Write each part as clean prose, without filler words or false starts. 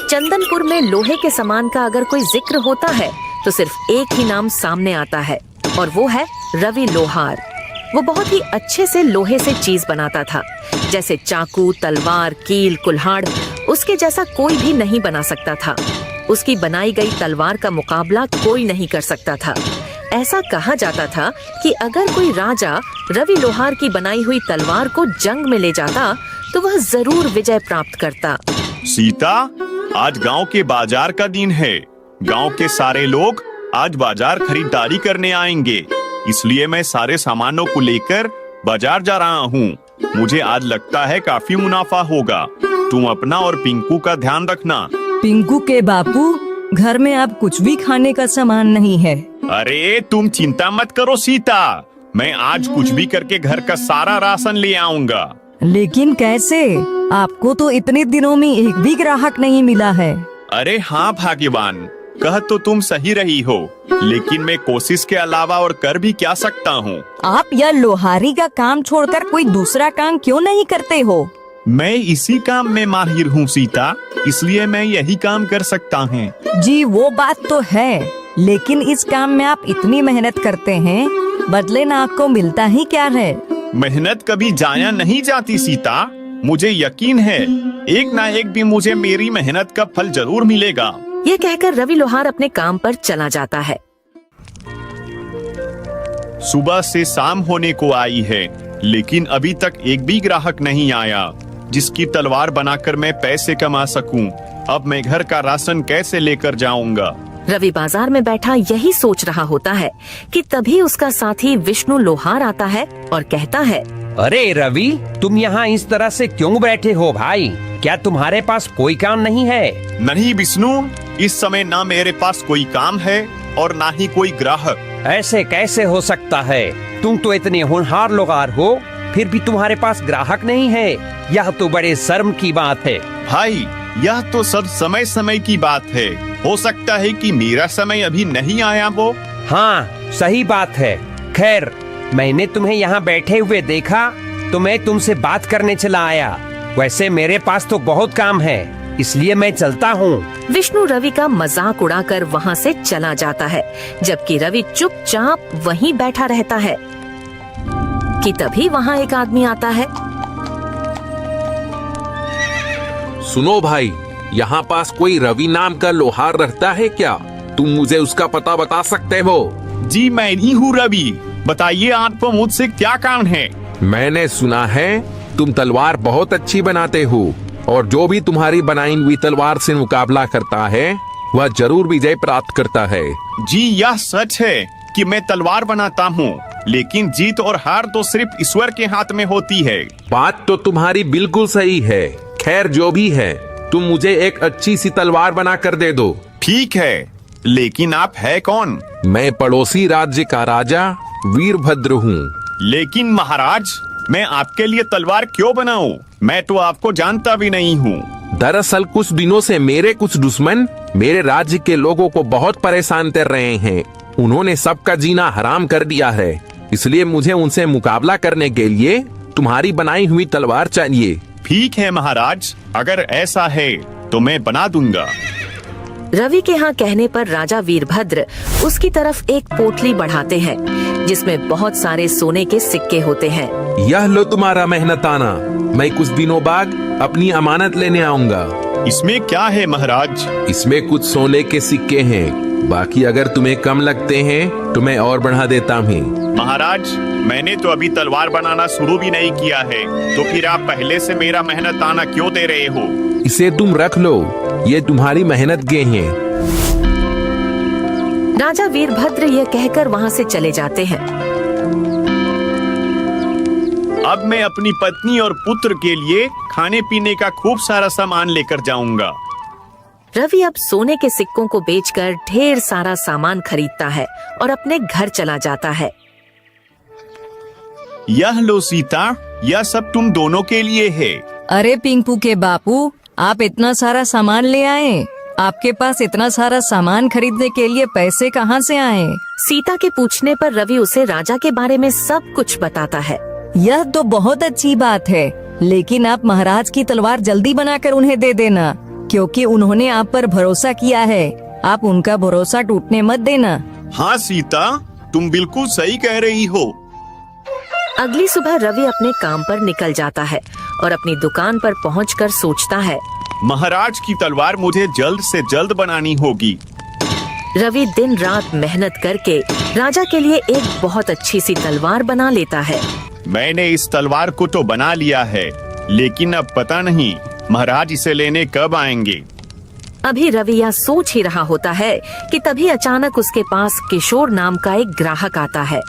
चंदनपुर में लोहे के सामान का अगर कोई जिक्र होता है तो सिर्फ एक ही नाम सामने आता है और वो है रवि लोहार। वो बहुत ही अच्छे से लोहे से चीज बनाता था, जैसे चाकू, तलवार, कील, कुल्हाड़। उसके जैसा कोई भी नहीं बना सकता था। उसकी बनाई गई तलवार का मुकाबला कोई नहीं कर सकता था। ऐसा कहा जाता था कि अगर कोई राजा रवि लोहार की बनाई हुई तलवार को जंग में ले जाता तो वह जरूर विजय प्राप्त करता। सीता, आज गांव के बाजार का दिन है। गांव के सारे लोग आज बाजार खरीदारी करने आएंगे, इसलिए मैं सारे सामानों को लेकर बाजार जा रहा हूँ। मुझे आज लगता है काफी मुनाफा होगा। तुम अपना और पिंकू का ध्यान रखना। पिंकू के बापू, घर में अब कुछ भी खाने का सामान नहीं है। अरे तुम चिंता मत करो सीता, मैं आज कुछ भी करके घर का सारा राशन ले आऊंगा। लेकिन कैसे? आपको तो इतने दिनों में एक भी ग्राहक नहीं मिला है। अरे हाँ भाग्यवान, कह तो तुम सही रही हो, लेकिन मैं कोशिश के अलावा और कर भी क्या सकता हूँ। आप यह लोहारी का काम छोड़कर कोई दूसरा काम क्यों नहीं करते हो? मैं इसी काम में माहिर हूँ सीता, इसलिए मैं यही काम कर सकता हूँ। जी वो बात तो है, लेकिन इस काम में आप इतनी मेहनत करते हैं, बदले ना आपको मिलता ही क्या है? मेहनत कभी जाया नहीं जाती सीता, मुझे यकीन है एक ना एक दिन मुझे मेरी मेहनत का फल जरूर मिलेगा। ये कहकर रवि लोहार अपने काम पर चला जाता है। सुबह से शाम होने को आई है, लेकिन अभी तक एक भी ग्राहक नहीं आया जिसकी तलवार बनाकर मैं पैसे कमा सकूं। अब मैं घर का राशन कैसे लेकर जाऊंगा? रवि बाजार में बैठा यही सोच रहा होता है कि तभी उसका साथी विष्णु लोहार आता है और कहता है, अरे रवि, तुम यहाँ इस तरह से क्यों बैठे हो भाई? क्या तुम्हारे पास कोई काम नहीं है? नहीं विष्णु, इस समय ना मेरे पास कोई काम है और ना ही कोई ग्राहक। ऐसे कैसे हो सकता है? तुम तो इतने होनहार लोहार हो, फिर भी तुम्हारे पास ग्राहक नहीं है। यह तो बड़े शर्म की बात है। भाई, यह तो सब समय समय की बात है। हो सकता है कि मेरा समय अभी नहीं आया हो। हाँ, सही बात है। खैर, मैंने तुम्हें यहाँ बैठे हुए देखा तो मैं तुमसे बात करने चला आया। वैसे मेरे पास तो बहुत काम है, इसलिए मैं चलता हूँ। विष्णु रवि का मजाक उड़ाकर वहाँ से चला जाता है, जबकि रवि चुपचाप वहीं बैठा रहता है कि तभी वहाँ एक आदमी आता है। सुनो भाई, यहाँ पास कोई रवि नाम का लोहार रहता है क्या? तुम मुझे उसका पता बता सकते हो? जी मैं ही हूँ रवि, बताइए आपको मुझसे क्या काम है? मैंने सुना है तुम तलवार बहुत अच्छी बनाते हो और जो भी तुम्हारी बनाई हुई तलवार से मुकाबला करता है वह जरूर विजय प्राप्त करता है। जी यह सच है कि मैं तलवार बनाता हूँ, लेकिन जीत और हार तो सिर्फ ईश्वर के हाथ में होती है। बात तो तुम्हारी बिल्कुल सही है। खैर जो भी है, तुम मुझे एक अच्छी सी तलवार बना कर दे दो। ठीक है, लेकिन आप है कौन? मैं पड़ोसी राज्य का राजा वीरभद्र हूँ। लेकिन महाराज, मैं आपके लिए तलवार क्यों बनाऊं? मैं तो आपको जानता भी नहीं हूँ। दरअसल कुछ दिनों से मेरे कुछ दुश्मन मेरे राज्य के लोगों को बहुत परेशान कर रहे हैं। उन्होंने सबका जीना हराम कर दिया है, इसलिए मुझे उनसे मुकाबला करने के लिए तुम्हारी बनाई हुई तलवार चाहिए। ठीक है महाराज, अगर ऐसा है तो मैं बना दूंगा। रवि के यहाँ कहने पर राजा वीरभद्र उसकी तरफ एक पोटली बढ़ाते हैं, जिसमें बहुत सारे सोने के सिक्के होते हैं। यह लो तुम्हारा मेहनताना, मैं कुछ दिनों बाद अपनी अमानत लेने आऊंगा। इसमें क्या है महाराज? इसमें कुछ सोने के सिक्के हैं, बाकी अगर तुम्हें कम लगते हैं तो मैं और बढ़ा देता हूँ। महाराज, मैंने तो अभी तलवार बनाना शुरू भी नहीं किया है, तो फिर आप पहले से मेरा मेहनताना क्यों दे रहे हो? इसे तुम रख लो, ये तुम्हारी मेहनत के हैं। राजा वीरभद्र यह कहकर वहाँ से चले जाते हैं। अब मैं अपनी पत्नी और पुत्र के लिए खाने पीने का खूब सारा सामान लेकर जाऊंगा। रवि अब सोने के सिक्कों को बेचकर ढेर सारा सामान खरीदता है और अपने घर चला जाता है। यह लो सीता, यह सब तुम दोनों के लिए है। अरे पिंकू के बापू, आप इतना सारा सामान ले आए? आपके पास इतना सारा सामान खरीदने के लिए पैसे कहाँ से आए? सीता के पूछने पर रवि उसे राजा के बारे में सब कुछ बताता है। यह तो बहुत अच्छी बात है, लेकिन आप महाराज की तलवार जल्दी बनाकर उन्हें दे देना। क्योंकि उन्होंने आप पर भरोसा किया है। आप उनका भरोसा टूटने मत देना। हाँ सीता, तुम बिल्कुल सही कह रही हो। अगली सुबह रवि अपने काम पर निकल जाता है और अपनी दुकान पर पहुंचकर सोचता है, महाराज की तलवार मुझे जल्द से जल्द बनानी होगी। रवि दिन रात मेहनत करके राजा के लिए एक बहुत अच्छी सी तलवार बना लेता है। मैंने इस तलवार को तो बना लिया है, लेकिन अब पता नहीं महाराज इसे लेने कब आएंगे। अभी रवि यह सोच ही रहा होता है कि तभी अचानक उसके पास किशोर नाम का एक ग्राहक आता है।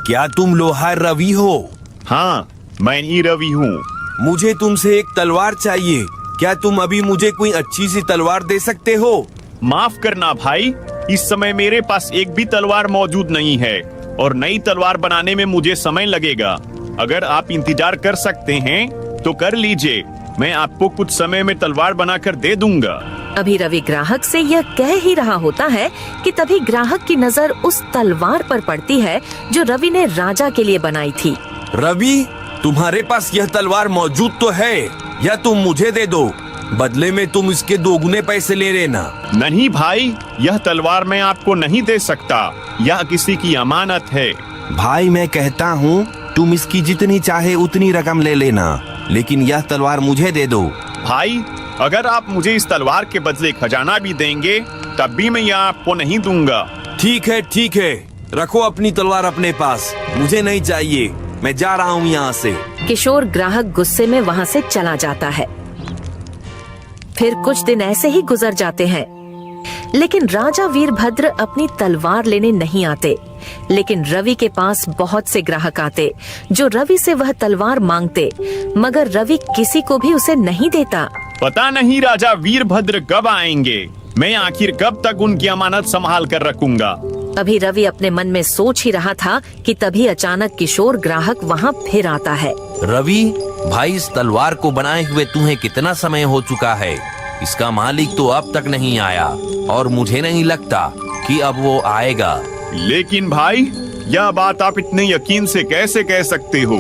क्या तुम लोहार रवि हो? हाँ, मैं ही रवि हूँ। मुझे तुमसे एक तलवार चाहिए। क्या तुम अभी मुझे कोई अच्छी सी तलवार दे सकते हो? माफ करना भाई, इस समय मेरे पास एक भी तलवार मौजूद नहीं है और नई तलवार बनाने में मुझे समय लगेगा। अगर आप इंतजार कर सकते हैं तो कर लीजिए, मैं आपको कुछ समय में तलवार बनाकर दे दूंगा। अभी रवि ग्राहक से यह कह ही रहा होता है कि तभी ग्राहक की नजर उस तलवार पर पड़ती है जो रवि ने राजा के लिए बनाई थी। रवि, तुम्हारे पास यह तलवार मौजूद तो है, या तुम मुझे दे दो, बदले में तुम इसके 2 गुने पैसे ले लेना। नहीं भाई, यह तलवार मैं आपको नहीं दे सकता, यह किसी की अमानत है। भाई मैं कहता हूँ तुम इसकी जितनी चाहे उतनी रकम ले लेना, लेकिन यह तलवार मुझे दे दो। भाई, अगर आप मुझे इस तलवार के बदले खजाना भी देंगे तब भी मैं यह आपको नहीं दूंगा। ठीक है, रखो अपनी तलवार अपने पास, मुझे नहीं चाहिए, मैं जा रहा हूँ यहाँ से। किशोर ग्राहक गुस्से में वहाँ से चला जाता है। फिर कुछ दिन ऐसे ही गुजर जाते हैं, लेकिन राजा वीरभद्र अपनी तलवार लेने नहीं आते। लेकिन रवि के पास बहुत से ग्राहक आते जो रवि से वह तलवार मांगते, मगर रवि किसी को भी उसे नहीं देता। पता नहीं राजा वीरभद्र कब आएंगे, मैं आखिर कब तक उनकी अमानत संभाल कर रखूंगा। अभी रवि अपने मन में सोच ही रहा था कि तभी अचानक किशोर ग्राहक वहाँ फिर आता है। रवि भाई, इस तलवार को बनाए हुए तुम्हें कितना समय हो चुका है? इसका मालिक तो अब तक नहीं आया और मुझे नहीं लगता कि अब वो आएगा। लेकिन भाई, यह बात आप इतने यकीन से कैसे कह सकते हो?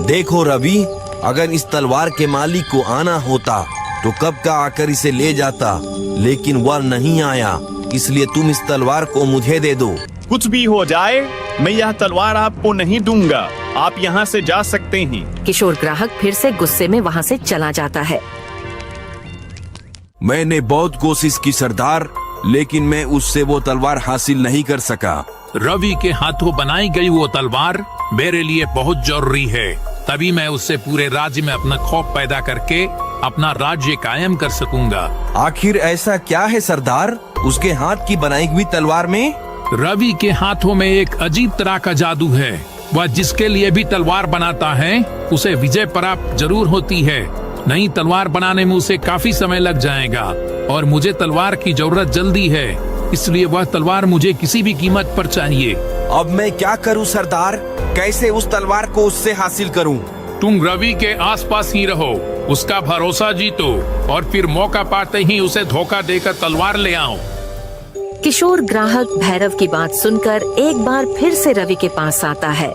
देखो रवि, अगर इस तलवार के मालिक को आना होता तो कब का आकर इसे ले जाता, लेकिन वह नहीं आया, इसलिए तुम इस तलवार को मुझे दे दो। कुछ भी हो जाए, मैं यह तलवार आपको नहीं दूंगा, आप यहाँ से जा सकते हैं। किशोर ग्राहक फिर से गुस्से में वहाँ से चला जाता है। मैंने बहुत कोशिश की सरदार, लेकिन मैं उससे वो तलवार हासिल नहीं कर सका। रवि के हाथों बनाई गई वो तलवार मेरे लिए बहुत जरूरी है, तभी मैं उससे पूरे राज्य में अपना खौफ पैदा करके अपना राज्य कायम कर सकूंगा। आखिर ऐसा क्या है सरदार उसके हाथ की बनाई हुई तलवार में? रवि के हाथों में एक अजीब तरह का जादू है। वह जिसके लिए भी तलवार बनाता है उसे विजय प्राप्त जरूर होती है। नई तलवार बनाने में उसे काफी समय लग जाएगा और मुझे तलवार की जरूरत जल्दी है, इसलिए वह तलवार मुझे किसी भी कीमत पर चाहिए। अब मैं क्या करूं सरदार? कैसे उस तलवार को उससे हासिल करूं? तुम रवि के आसपास ही रहो, उसका भरोसा जीतो और फिर मौका पाते ही उसे धोखा देकर तलवार ले आओ। किशोर ग्राहक भैरव की बात सुनकर एक बार फिर से रवि के पास आता है।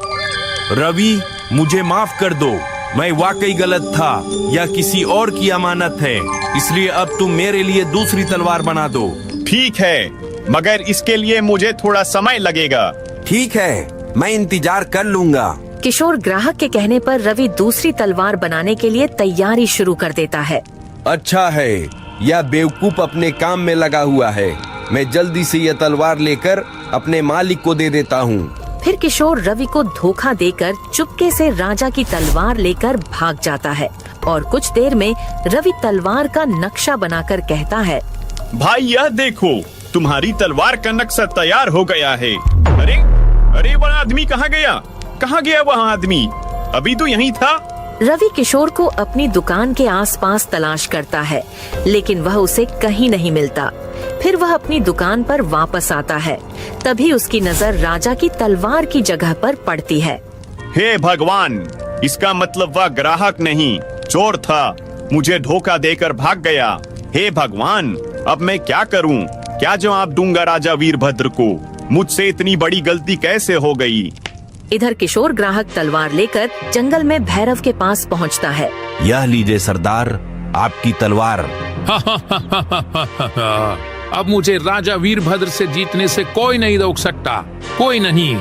रवि, मुझे माफ कर दो, मैं वाकई गलत था, यह किसी और की अमानत है, इसलिए अब तुम मेरे लिए दूसरी तलवार बना दो। ठीक है, मगर इसके लिए मुझे थोड़ा समय लगेगा। ठीक है, मैं इंतजार कर लूंगा। किशोर ग्राहक के कहने पर रवि दूसरी तलवार बनाने के लिए तैयारी शुरू कर देता है। अच्छा है, यह बेवकूफ अपने काम में लगा हुआ है, मैं जल्दी से यह तलवार लेकर अपने मालिक को दे देता हूँ। फिर किशोर रवि को धोखा देकर चुपके से राजा की तलवार लेकर भाग जाता है और कुछ देर में रवि तलवार का नक्शा बनाकर कहता है, भाई यह देखो, तुम्हारी तलवार का नक्शा तैयार हो गया है। अरे अरे, वह आदमी कहाँ गया? कहाँ गया वह आदमी? अभी तो यहीं था। रवि किशोर को अपनी दुकान के आसपास तलाश करता है, लेकिन वह उसे कहीं नहीं मिलता। फिर वह अपनी दुकान पर वापस आता है, तभी उसकी नजर राजा की तलवार की जगह पर पड़ती है। हे भगवान, इसका मतलब वह ग्राहक नहीं, चोर था, मुझे धोखा देकर भाग गया। हे भगवान, अब मैं क्या करूं? क्या जवाब दूंगा राजा वीरभद्र को? मुझसे इतनी बड़ी गलती कैसे हो गई? इधर किशोर ग्राहक तलवार लेकर जंगल में भैरव के पास पहुंचता है। यह लीजिए सरदार, आपकी तलवार। अब मुझे राजा वीरभद्र से जीतने से कोई नहीं रोक सकता, कोई नहीं।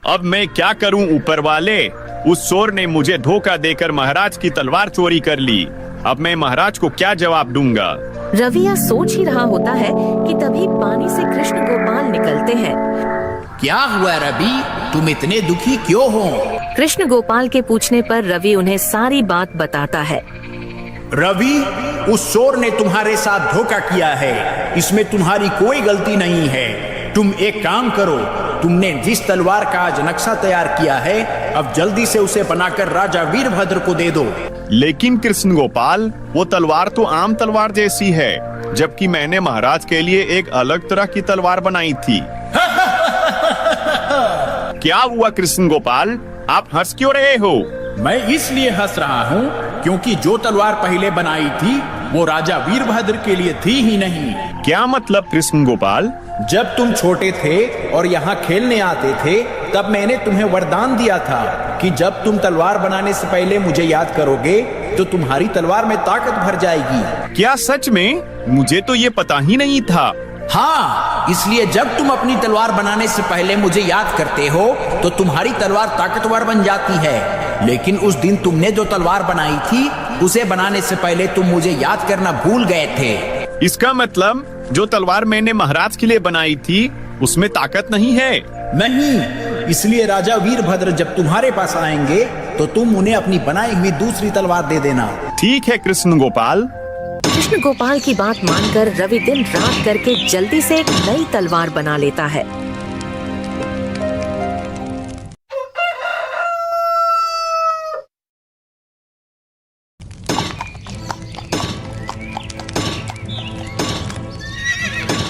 अब मैं क्या करूं ऊपर वाले? उस चोर ने मुझे धोखा देकर महाराज की तलवार चोरी कर ली। अब मैं महाराज को क्या जवाब दूंगा? रवि यह सोच ही रहा होता है कि तभी पानी से कृष्ण गोपाल निकलते हैं। क्या हुआ रवि, तुम इतने दुखी क्यों हो? कृष्ण गोपाल के पूछने पर रवि उन्हें सारी बात बताता है। रवि, उस चोर ने तुम्हारे साथ धोखा किया है, इसमें तुम्हारी कोई गलती नहीं है। तुम एक काम करो, तुमने जिस तलवार का आज नक्शा तैयार किया है, अब जल्दी से उसे बनाकर राजा वीरभद्र को दे दो। लेकिन कृष्ण गोपाल, वो तलवार तो आम तलवार जैसी है, जबकि मैंने महाराज के लिए एक अलग तरह की तलवार बनाई थी। क्या हुआ कृष्ण गोपाल, आप हंस क्यों रहे हो? मैं इसलिए हंस रहा हूँ क्योंकि जो तलवार पहले बनाई थी वो राजा वीरभद्र के लिए थी ही नहीं। क्या मतलब कृष्ण गोपाल? जब तुम छोटे थे और यहाँ खेलने आते थे, तब मैंने तुम्हें वरदान दिया था कि जब तुम तलवार बनाने से पहले मुझे याद करोगे तो तुम्हारी तलवार में ताकत भर जाएगी। क्या सच में? मुझे तो ये पता ही नहीं था। हाँ, इसलिए जब तुम अपनी तलवार बनाने से पहले मुझे याद करते हो तो तुम्हारी तलवार ताकतवर बन जाती है। लेकिन उस दिन तुमने जो तलवार बनाई थी, उसे बनाने से पहले तुम मुझे याद करना भूल गए थे। इसका मतलब जो तलवार मैंने महाराज के लिए बनाई थी उसमें ताकत नहीं है? नहीं, इसलिए राजा वीरभद्र जब तुम्हारे पास आएंगे तो तुम उन्हें अपनी बनाई हुई दूसरी तलवार दे देना। ठीक है कृष्ण गोपाल। कृष्ण गोपाल की बात मानकर रवि दिन रात करके जल्दी से एक नई तलवार बना लेता है।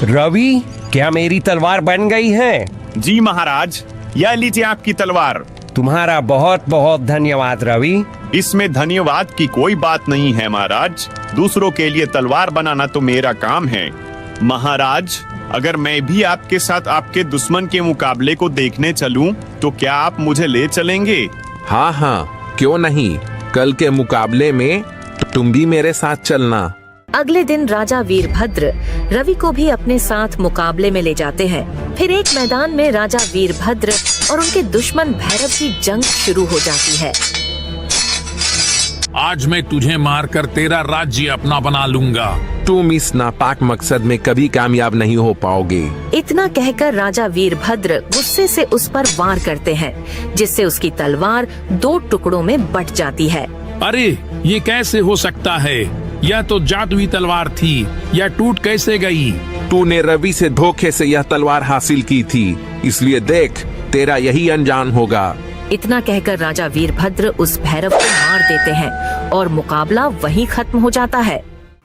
रवि, क्या मेरी तलवार बन गई है? जी महाराज, यह लीजिए आपकी तलवार। तुम्हारा बहुत बहुत धन्यवाद रवि। इसमें धन्यवाद की कोई बात नहीं है महाराज, दूसरों के लिए तलवार बनाना तो मेरा काम है। महाराज, अगर मैं भी आपके साथ आपके दुश्मन के मुकाबले को देखने चलूं, तो क्या आप मुझे ले चलेंगे? हाँ हाँ, क्यों नहीं। कल के मुकाबले में तुम भी मेरे साथ चलना। अगले दिन राजा वीरभद्र रवि को भी अपने साथ मुकाबले में ले जाते हैं। फिर एक मैदान में राजा वीरभद्र और उनके दुश्मन भैरव की जंग शुरू हो जाती है। आज मैं तुझे मारकर तेरा राज्य अपना बना लूंगा। तुम इस नापाक मकसद में कभी कामयाब नहीं हो पाओगे। इतना कहकर राजा वीरभद्र गुस्से से उस पर वार करते हैं, जिससे उसकी तलवार 2 टुकड़ों में बट जाती है। अरे, ये कैसे हो सकता है? यह तो जादुई तलवार थी, यह टूट कैसे गई? तूने रवि से धोखे से यह तलवार हासिल की थी, इसलिए देख, तेरा यही अंजाम होगा। इतना कहकर राजा वीरभद्र उस भैरव को मार देते हैं और मुकाबला वहीं खत्म हो जाता है।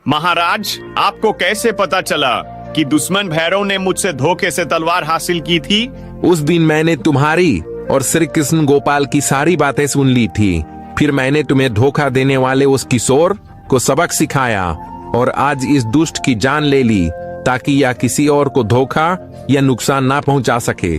महाराज, आपको कैसे पता चला कि दुश्मन भैरव ने मुझसे धोखे से तलवार हासिल की थी? उस दिन मैंने तुम्हारी और श्री कृष्ण गोपाल की सारी बातें सुन ली थी। फिर मैंने तुम्हें धोखा देने वाले उस किशोर को सबक सिखाया और आज इस दुष्ट की जान ले ली, ताकि यह किसी और को धोखा या नुकसान ना पहुंचा सके।